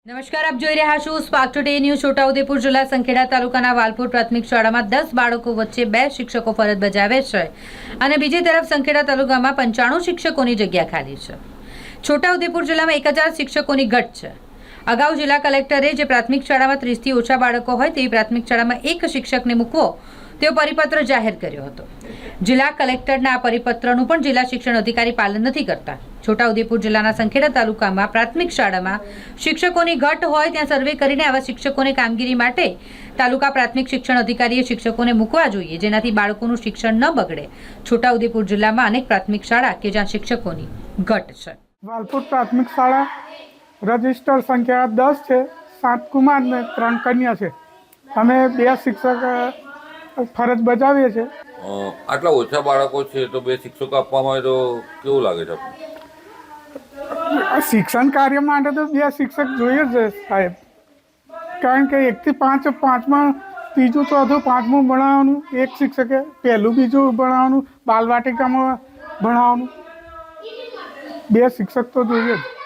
નમસ્કાર, આપ જોઈ રહ્યા છો સ્પાર્ક ટુડે ન્યૂઝ। છોટાઉદેપુર જિલ્લા સંખેડા તાલુકાના વાલપુર પ્રાથમિક શાળામાં 10 બાળકો વચ્ચે 2 શિક્ષકો ફરજ બજાવે છે અને બીજી તરફ સંખેડા તાલુકામાં 95 શિક્ષકોની જગ્યા ખાલી છે। છોટાઉદેપુર જિલ્લામાં 1000 શિક્ષકોની ઘટ છે। અગાઉ જિલ્લા કલેક્ટરે જે પ્રાથમિક શાળામાં 30થી ઓછા બાળકો હોય તેવી પ્રાથમિક શાળામાં એક શિક્ષકને મૂકવો તેવો પરિપત્ર જાહેર કર્યો હતો। જિલ્લા કલેક્ટરના આ પરિપત્રનું પણ જિલ્લા શિક્ષણ અધિકારી પાલન નથી કરતા। છોટાઉદેપુર જિલ્લાના સંખેડા તાલુકામાં પ્રાથમિક શાળામાં શિક્ષકોની ઘટ હોય ત્યાં સર્વે કરીને આવા શિક્ષકોને કામગીરી માટે તાલુકા પ્રાથમિક શિક્ષણ અધિકારીએ શિક્ષકોને મૂકવા જોઈએ, જેનાથી બાળકોનું શિક્ષણ ન બગડે। છોટાઉદેપુર જિલ્લામાં અનેક પ્રાથમિક શાળા કે જ્યાં શિક્ષકોની ઘટ છે। વાલપુર પ્રાથમિક શાળા રજિસ્ટર સંખ્યા 10 છે। 7 કુમાર ને 3 કન્યા છે। અમે 2 શિક્ષક ફરજ બજાવીએ છીએ। આટલા ઓછા બાળકો છે તો 2 શિક્ષકો આપવામાં આવે તો કેવું લાગે છે આપને? શિક્ષણ કાર્ય માટે તો 2 શિક્ષક જોઈએ છે સાહેબ, કારણ કે 1 થી 5 5માં ત્રીજું ચોથું 5મું ભણાવવાનું, એક શિક્ષકે પહેલું બીજું ભણાવવાનું, બાલવાટિકામાં ભણાવવાનું, 2 શિક્ષક તો જોઈએ જ।